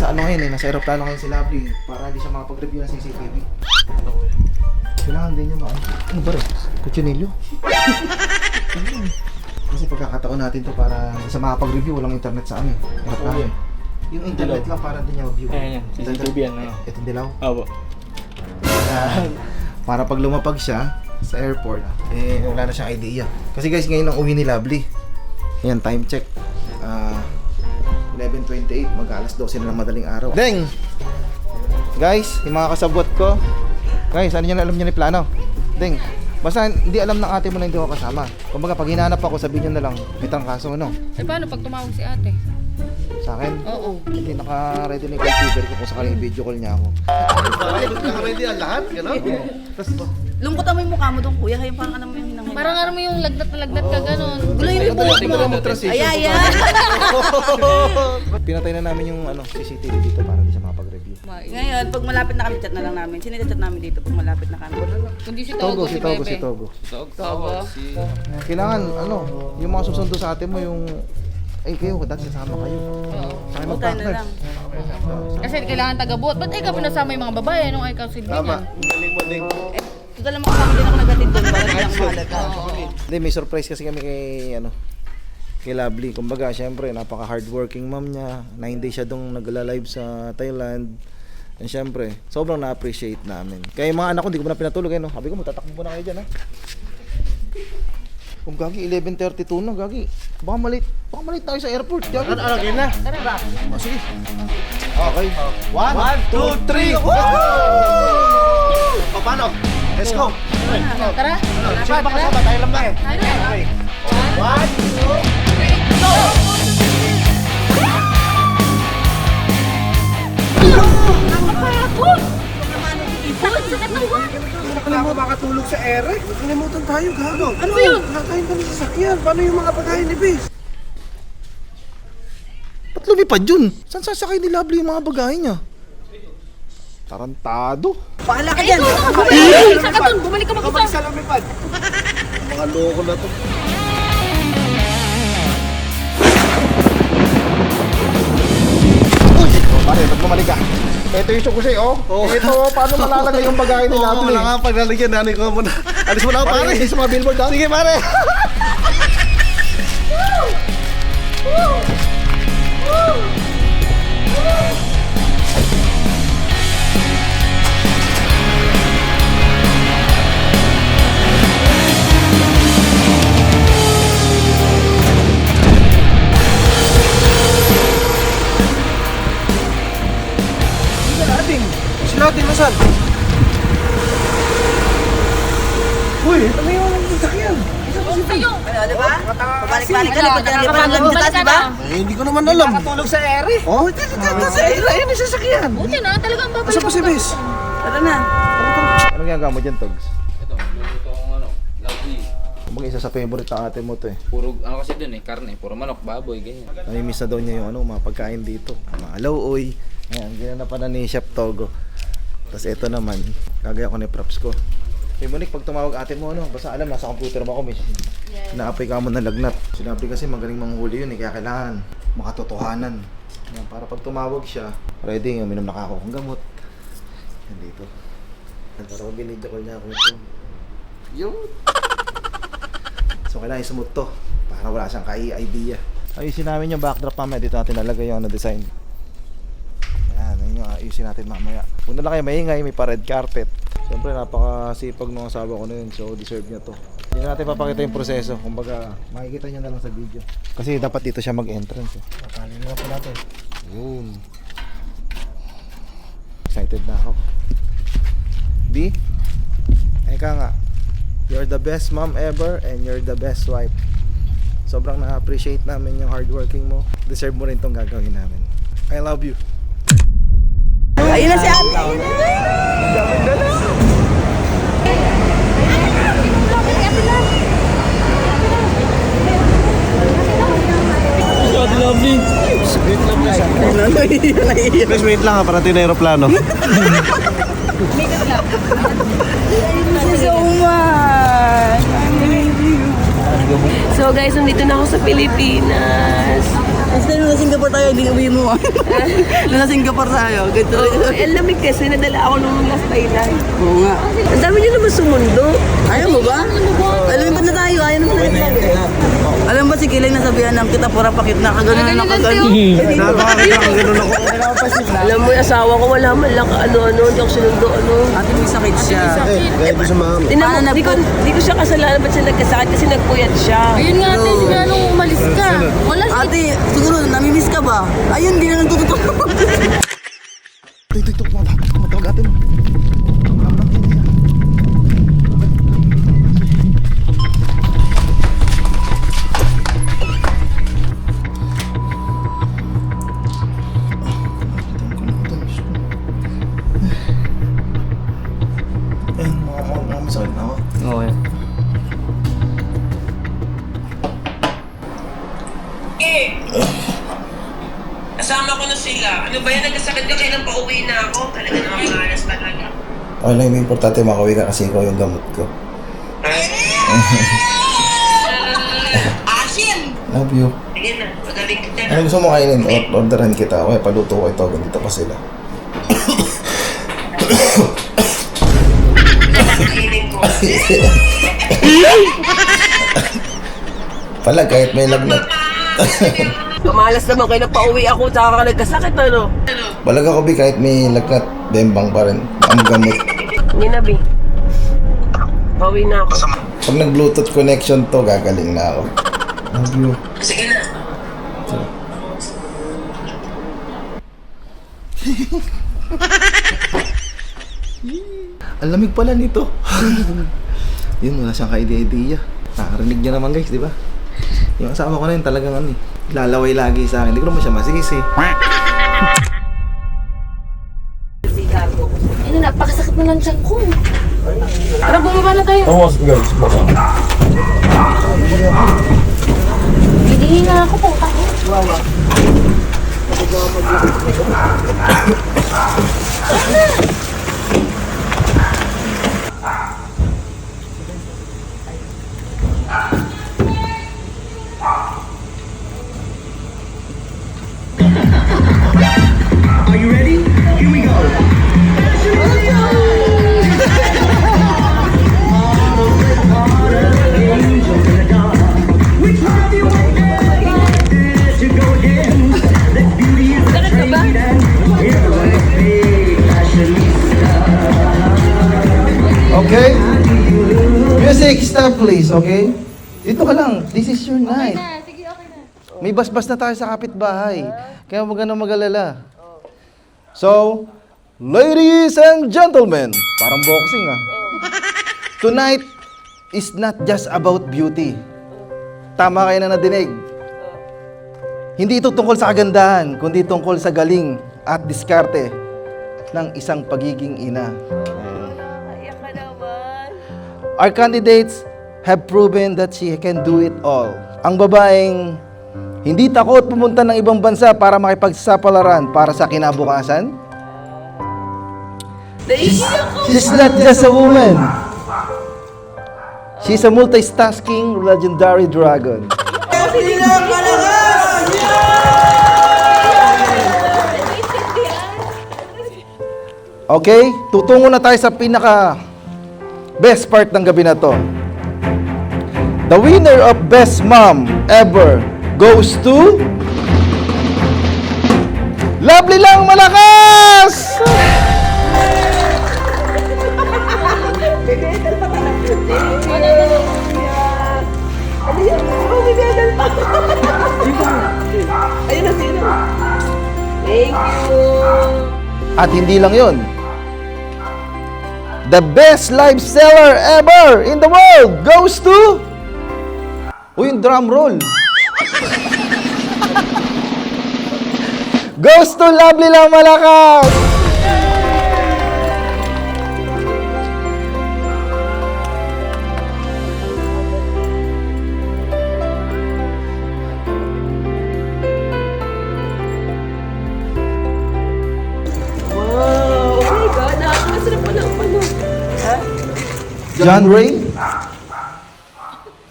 nasa ano ngayon eh, nasa aeroplano ngayon si Lovely para hindi siya makapag-review ng CCTV. Kailangan din niya ano ba rin? Kutsinilyo? Kasi pagkakataon natin to para hindi siya makapag-review, walang internet sa amin. Aeroplano eh. Yung internet lang para din niya mag-view. Ayan, CCTV yan. Itong dilaw. Opo. Para pag lumapag siya sa airport, eh wala na siyang idea. Kasi guys, ngayon ang uwi ni Lovely. Ayan, time check. 11:28, mag-alas 12 na ng madaling araw. Deng! Guys, yung mga kasabot ko. Guys, ano yan alam niyo ni plano? Deng, basta hindi alam ng ate mo na hindi ako kasama. Kumbaga, pag hinanap ako, sabihin niyo na lang, may trangkaso, ano? Eh paano pag tumawag si ate? Sa akin? Oo. Hindi naka-ready na yung computer ko kung sakaling video call niya ako. Naka-ready ang lahat, gano'n? Tapos, Lungkot mo yung mukha mo doon, kuya. Kaya parang ano mo yung hinangin. Parang ano mo yung lagnat na lagnat ka ganon. Gulayin mo yung tingnan mo mag-transition. Ay. Pinatay na namin yung CCTV dito para hindi siya makapag-review. Ngayon, pag malapit na kami, chat na lang namin. Sinita-chat namin dito pag malapit na kami. Kundi si Togo, Togo, si Togo, si Togo. Togo. Kailangan, yung mga susundo sa atin mo, yung... Ay, kayo, dati sasama kayo. Oo. Sa akin O, tayo na mag-partners. lang. Kasi kailangan taga-buot. Ba't ikaw pinasama yung mga babae nung ay ikaw silbi niyan? Galing mo din. Total naman kami din ako nagatid doon. Para lang mahalaga. Hindi, may surprise kasi kami kay, kay Lovely. Kumbaga, syempre, napaka-hardworking mom niya. 9 days siya dong nagla-live sa Thailand. And syempre, sobrang na-appreciate namin. Kaya yung mga anak ko, hindi ko na pinatulog no? Sabi ko, magtatakbo na kayo dyan, ha? Kung gagi, 11:32 na, gagi. Baka malit tayo sa airport, gagi. Ano, game na? Sige. Okay. 1, 2, 3! O, paano? Let's go! Tara. Sino ba kasama? Tayo lang ba eh? Okay. 1, 2, 3, go! Nakalimutan makatulog sa ere. Nakalimutan tayo, gago. Ano yun? Nakakain kami sa sakyan. Paano yung mga pagkain ni Bis? Ba't lumipad yun? Saan sasakay ni Lovely yung mga bagay niya? Tarantado. Paala ka dyan. Isa ka dun, bumalik ka mag-isa. Sa lumipad. Mga loko na to. Uy! Pare, ba't bumalik ka? Ito yung sukusay, oh. Ito, paano malalagay yung bagay ni Lovely? Wala nga paglalagyan. Nanin ko muna. Alis mo na ako, pare. Pare, sa mga billboard, ha? Sige, pare. Sila natin, masan? Uy, ano yung sakyan? Ano, di ba? Pabalik-balik ka. Likod ka na lipan lang dito, di ba? Eh, hindi ko naman alam. Nakatulog sa ere. Oh, dito sa ere. Ayun yung sasakyan. Buti na, talagang babalik Asa pa si Bis? Tara na. Anong ginagawa mo dyan, Togs? Ito, luluto akong lagi. Kumbaga isa sa favorite ng ate mo to eh. Puro, kasi dun karne. Puro manok, baboy, ganyan. Namimiss na daw niya yung mga pagkain dito. Mga lauoy. Ayan, ginanapan na ni Chef Togo. Tapos ito naman, gagaya ko ni props ko. Hey Monique, pag tumawag ate mo, basta alam, nasa computer mo ako, may na-apply ka mo ng lagnat. Sinabi kasi magaling manghuli yun kaya kailangan makatotohanan. Ayan, para pag tumawag siya, ready, uminom na ako ng gamot. Yan dito. Para binidyo ko niya ako ito. Yun! So kailangan smooth to, para wala siyang idea. Ayusin namin yung backdrop mamaya, dito natin nalagay yung design. Yan, yun yung ayusin natin mamaya. Kung na lang kayo maingay, may pa-red carpet. Siyempre napakasipag ng asawa ko na yun, so deserve niya to. Hindi na natin papakita yung proseso, kumbaga makikita niyo na lang sa video. Kasi dapat dito siya mag-entrance eh. Nakali na po natin. Yun. Excited na ako. B, eka nga, you're the best mom ever and you're the best wife. Sobrang na-appreciate namin yung hardworking mo. Deserve mo rin tong gagawin namin. I love you. Ayun na si ate. Please wait lang ha, para tayo na aeroplano. So much. I love you. So guys, nandito na ako sa Pilipinas. Kasi nung nasa Singapore tayo, hindi uwi mo. Nung nasa Singapore tayo, ganito rin. Ang lamig kasi, nadala ako nung last Thailand. Oo nga. Ang dami nyo naman sumundo. Ayaw mo ba? Alam mo ba na tayo? Ayaw naman tayo. Alam mo ba si Kiling nasabihan ng kita pura pakit na kagano na kagano. Napakakita kang ganun ako. Alam mo, yung asawa ko wala man lang ano-ano, hindi ako sinundo, ano. Ate may sakit siya. Kaya ito sa mama. Tinan mo, di ko siya kasalanan ba't siya nagkasakit kasi nagpuyat siya. Ayun nga ate, siguro nung umalis ka. Wala siya. Ate, siguro namimiss ka ba? Ayun, hindi na nagtututok. Ito, matawag ate mo. Masakit na ako. Okay. Kasama ko na sila. Ano ba yan? Nagkasakit ka kailan pa uwi na ako? Talaga nakakalas talaga. Okay lang, yung importante makauwi ka kasi ikaw yung gamot ko. Asim! Love you. Sige na, magaling kita na. Ano gusto mo kainin? Orderan kita. Okay, paluto ko ito. Ganito pa sila. Kainin ko. Pala, kahit may lagnat. Kamalas naman kayo na pauwi ako, tsaka ka nagkasakit, ano? Balag ako, Bi, kahit may lagnat. Bembang pa rin. Ang gamot. Hindi na, Bi. Pauwi na ako. Pag nag-Bluetooth connection to, gagaling na ako. Love you. Sige na. Ang lamig pala nito. Yun, wala siyang ka-idea. Nakarinig niya naman guys, di ba? Yung asawa ko na yun talagang ano eh. Lalaway lagi sa akin. Hindi ko naman siya masisi. Ano, napakasakit na ng tiyan ko. Tara, bumaba na tayo. Oo, guys. Hihinga ako po. Okay? Music, stop please, okay? Dito ka lang. This is your night. Sige, okay na. May basbas na tayo sa kapitbahay. Kaya huwag ka na mag-alala. So, ladies and gentlemen, parang boxing ah. Tonight is not just about beauty. Tama kayo na nadinig. Hindi ito tungkol sa kagandahan, kundi tungkol sa galing at diskarte ng isang pagiging ina. Iyak ka naman. Our candidates have proven that she can do it all. Ang babaeng hindi takot pumunta ng ibang bansa para makipagsapalaran para sa kinabukasan. She's not just a woman. She's a multitasking legendary dragon. Okay, tutungo na tayo sa pinaka best part ng gabi na to. The winner of Best Mom Ever goes to Lovely Lang Malakas! Ayun na sino. Thank you. At hindi lang yon. The best live seller ever in the world goes to... Uy, yung drum roll. Goes to Lovely Lang Malakas! Wow, oh my God, nakakasarap pa ng ano. Ha? John Ray?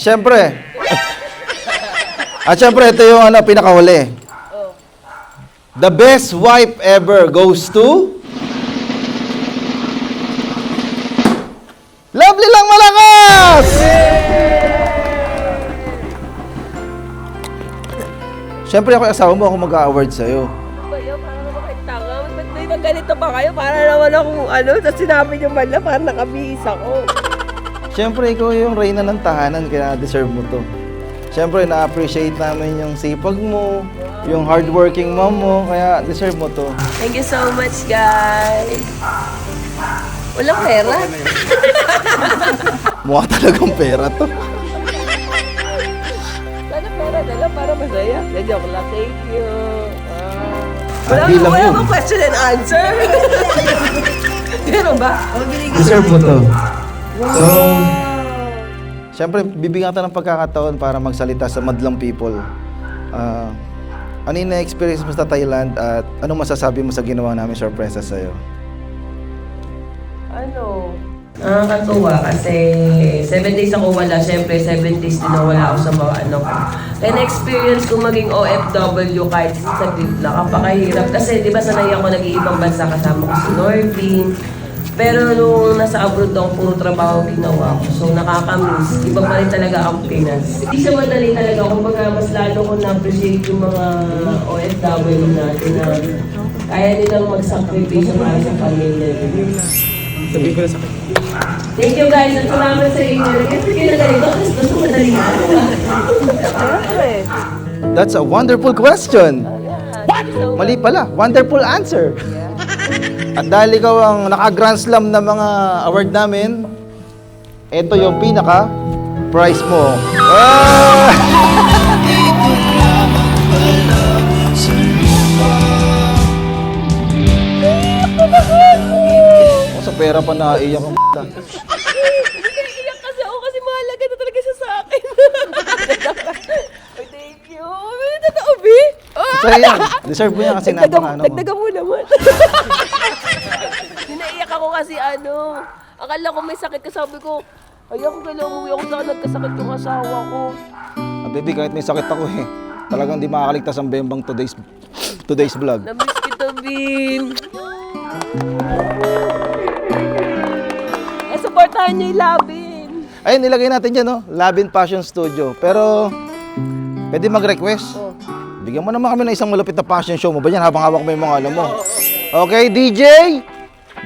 Siyempre. At siyempre, ito yung pinakahuli. The best wife ever goes to... Lovely lang malakas! Siyempre ako yung asawa mo, ako mag-a-award sa'yo. Kayo, para naman kayo tanga. Ba't may ganito pa kayo? Para naman akong ano, tapos sinabi niyo man lang, parang nakabihis ako. Siyempre, ikaw yung reyna ng tahanan, kaya deserve mo to. Siyempre, na-appreciate namin yung sipag mo, yung hardworking mom mo, kaya deserve mo to. Thank you so much, guys. Walang pera. Mukha talagang pera to. Sana pera dala para masaya. Na-joke lang. Thank you. Hindi lang wala yun. bang question and answer? Meron ba? Deserve mo to. So, siyempre, bibigyan ka ng pagkakataon para magsalita sa madlang people. Ano yung na-experience mo sa Thailand at anong masasabi mo sa ginawa namin sorpresa sa'yo? Ano? Nakakatuwa kasi 7 days ako wala. Siyempre, 7 days din na wala ako sa mga ano ko. Kaya na-experience ko maging OFW kahit sa lang. Kapakahirap. Kasi di ba sanay ako nag-iibang bansa kasama ko si Norvin. Pero nung nasa abroad ako, puro trabaho ginawa ko. So nakakamiss. Iba pa rin talaga ang Pinas. Hindi siya madali talaga. Kumbaga mas lalo ko na-appreciate yung mga OFW natin na kaya nilang mag-sacrifice para sa pamilya nila. Sabihin ko na sa Thank you guys at salamat sa inyo. Kasi kayo na ganito kasi gusto madali na. That's a wonderful question! Mali pala, wonderful answer! At dahil ikaw ang naka-Grand Slam na mga award namin, ito yung pinaka prize mo. Ah! Oh, sa pera pa naiyak ang Iyak kasi ako kasi mahalaga na talaga siya sa akin. Ay, thank you. Totoo, B? So yan, deserve mo yan kasi napaka ano mo. Dagdagan mo naman. Dinaiyak ako kasi ano. Akala ko may sakit kasi sabi ko, ay ako kailangan umuwi ako sa nagkasakit yung asawa ko. Baby, kahit may sakit ako talagang di makakaligtas ang bembang today's vlog. Namiss kita, Bin. Supportahan niyo yung Labin. Ayun, nilagay natin dyan, no? Labin Fashion Studio. Pero, pwede mag-request. Bigyan mo naman kami ng isang malupit na fashion show mo ba yan habang hawak mo yung mga alam mo. Okay, DJ?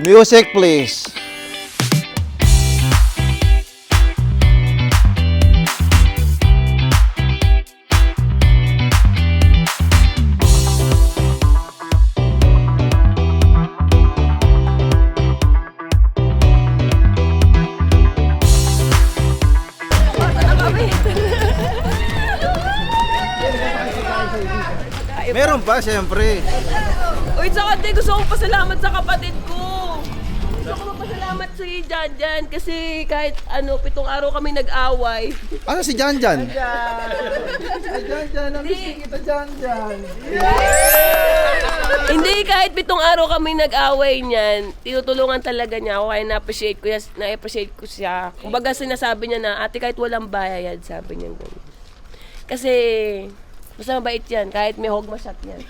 Music, please. Meron pa, siyempre. Uy, saka di, gusto kong pasalamat sa kapatid ko. Gusto ko magpasalamat si Janjan kasi kahit 7 araw kami nag-away. Ano si Janjan? Hindi, kahit 7 araw kami nag-away niyan, tinutulungan talaga niya ako kaya na-appreciate ko siya. Kumbaga sinasabi niya na, ate kahit walang bayad, sabi niya gano'n. Kasi, basta mabait yan, kahit may hogma shot yan.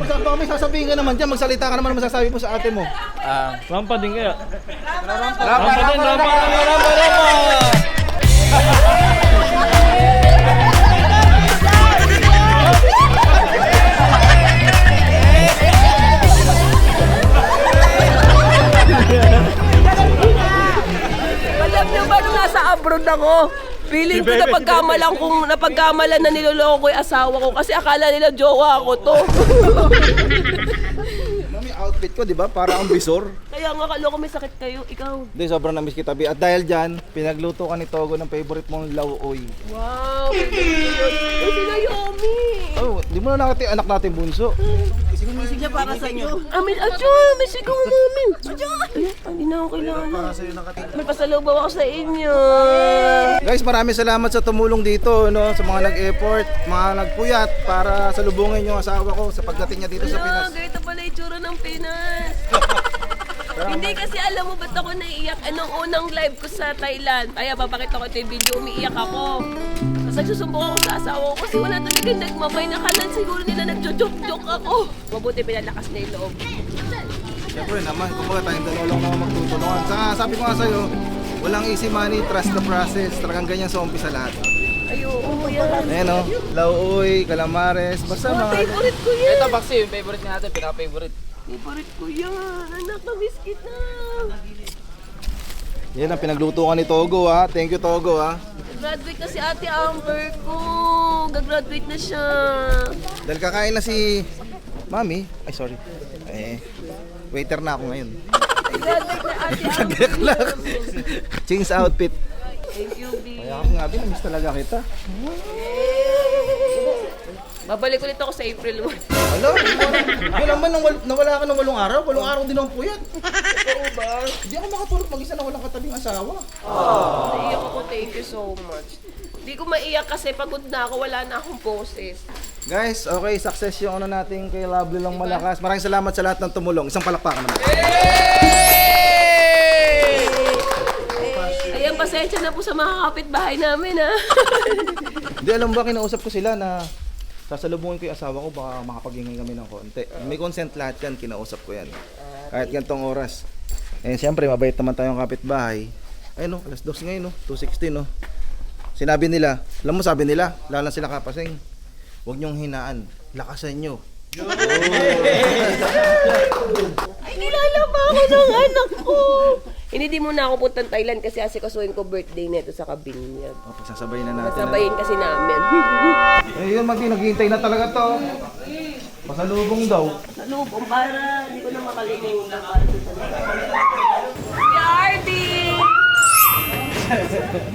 Saan pa kami sasabihin ka naman dyan? Magsalita ka naman masasabi mo sa ate mo. Rampa din kaya. Alam niyo ba nung nasa abroad ako? Feeling ko napagkamalan na niloloko ko yung asawa ko kasi akala nila jowa ako to. Mami, outfit ko, di ba? Para ang bisor. Kaya nga kalo ko may sakit kayo, ikaw. Hindi, sobrang namiss kita, Bi. At dahil dyan, pinagluto ka ni Togo ng favorite mong lauoy. Wow, uy, sila Yomi. Oh, di mo na nakati anak natin bunso. Sinisig niya para sa inyo. Amin, may sigaw namin. Hindi na ako kailangan. May pasalubong ako sa inyo. Guys, maraming salamat sa tumulong dito, no? Sa mga nag-effort, mga nagpuyat para salubungin yung asawa ko sa pagdating niya dito sa Pinas. Ganito pala yung tsura ng Pinas. Hindi kasi alam mo ba't ako naiiyak? Anong unang live ko sa Thailand? Ay, papakita ko ito yung video, umiiyak ako. Tapos nagsusumbong ako sa asawa ko kasi wala talagang nagmamay na kanan. Siguro nila nagjo-joke-joke ako. Mabuti pinalakas na yung loob. Siyempre naman, kumbaga tayong dalawa lang naman magtutulungan. Saka sabi ko nga sa'yo, walang easy money, trust the process. Talagang ganyan sa umpisa lahat. Ay, oo yan. Ayan o, lauoy, calamares, basta Mga mga... favorite ko yan. Ito, Baxi, yung favorite natin, pinaka-favorite. Favorite ko yan. Anak, na-miss kita. Yan ang pinagluto ka ni Togo ha. Thank you Togo ha. Graduate na si Ate Amber ko. Gagraduate na siya. Dahil kakain na si Mami. Ay sorry. Waiter na ako ngayon. Graduate na Ate Nagreak lang. Ching's outfit. Thank you, B. Kaya ako nga, namiss talaga kita. Babalik ulit ako sa April 1. Alo, yun naman, nawala ka ng 8 araw. 8 araw din ang puyat. Oo ba? Hindi ako makatulog mag-isa na walang katabing asawa. Naiyak ako. Thank you so much. Hindi ko maiyak kasi pagod na ako. Wala na akong boses. Guys, okay, success yung ano natin kay Lovely lang malakas. Maraming salamat sa lahat ng tumulong. Isang palakpakan naman. Ayan, pasensya na po sa mga kapitbahay namin, ha? Hindi, alam ba, kinausap ko sila na sasalubungin ko yung asawa ko, baka makapagingay kami ng konti. May consent lahat yan, kinausap ko yan. Kahit gantong oras. Eh, siyempre, mabait naman tayong kapitbahay. Ay no, alas 2 ngayon no, 2:16 no. Sinabi nila, alam mo sabi nila, lalo na sila kapasing, huwag niyong hinaan, lakasan niyo. Ay, kilala pa ako ng anak ko! Hindi di muna ako puntang Thailand kasi asikasuhin ko birthday nito sa Kabinyag. O, pagsasabay na natin. Sabayin kasi namin. Eh, yun, naghihintay na talaga to. Pasalubong daw. Salubong para hindi ko na makalimutan. Yardy!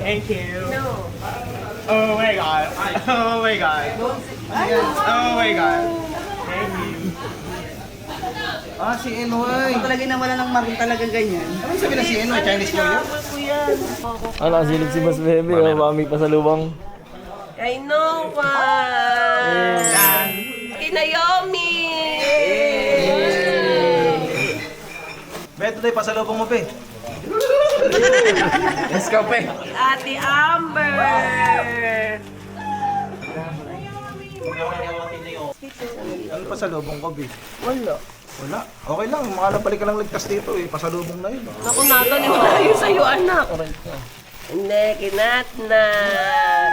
Thank you. No. Oh my god. Oh my god. Oh my god. Thank you. Ah, si Enoy. Talaga na wala ng marking talaga ganyan. Ano sabi na si Enoy? Chinese lawyer? Ano, silip si Mas Bebe, mami pa sa lubang. Kay Noah! Kay Naomi! Beto tayo, pasalubong mo, pe. Let's go, pe. Ate Amber! Ano pasalubong ko, be? Wala. Wala. Okay lang, makalapalik ka lang ligtas dito eh. Pasalubong na yun. Naku, Nathan, yung tayo sa'yo, anak. Hindi, kinatnat.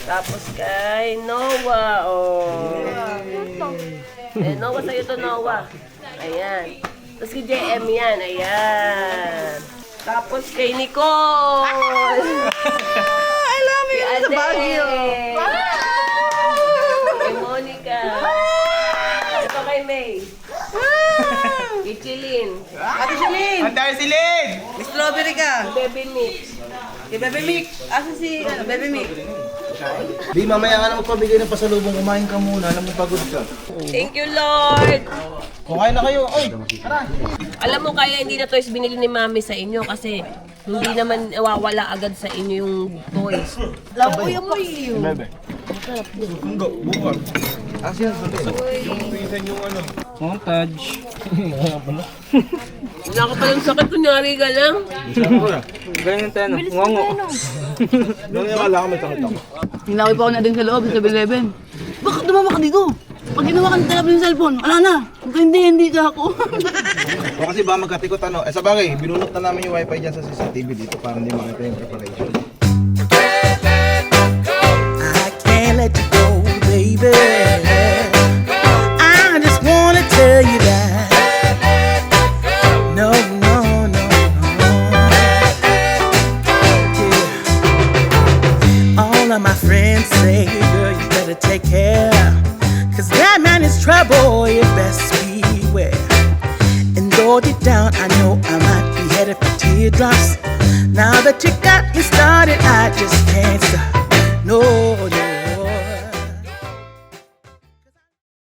Tapos kay Noah, oh. Eh, Noah sa'yo to, Noah. Ayan. Tapos kay JM yan, ayan. Tapos kay Nicole. I love you. Kay Baguio. Kay Monica. Ito kay May. Kay Chilin. Ate Shalin! Antar si Lynn! May strawberry ka! Baby Mix. Kay Bebe Mick! Asa si Bebe Mick? Di, mamaya ka na magpabigay ng pasalubong. Kumain ka muna. Alam mo, pagod ka. Thank you, Lord. Kumain na kayo. Oy, tara. Alam mo, kaya hindi na toys binili ni Mami sa inyo kasi hindi naman nawawala agad sa inyo yung toys. Laboy ang paksiyo. Ah, siya. Montage. Wala ka palang sakit, kunyari ka lang. Ganyan tayo, no? Ngongo. Doon yung kala ko may sakit ako. Hinawi pa ako na din sa loob sa 7-Eleven. Bakit dumama ka dito? Pag ginawa ka ng talab yung cellphone, wala na. Kung hindi ka ako. O kasi ba magkatikot ano? Eh sa bagay, binunot na namin yung wifi dyan sa CCTV dito para hindi makita yung preparation. I can't let you go, baby. I just wanna tell you that. No, no, no, no. Yeah. All of my friends say, girl, you better take care. Cause that man is trouble, you best beware. And though deep down, I know I might be headed for teardrops. Now that you got me started, I just can't stop. No, no.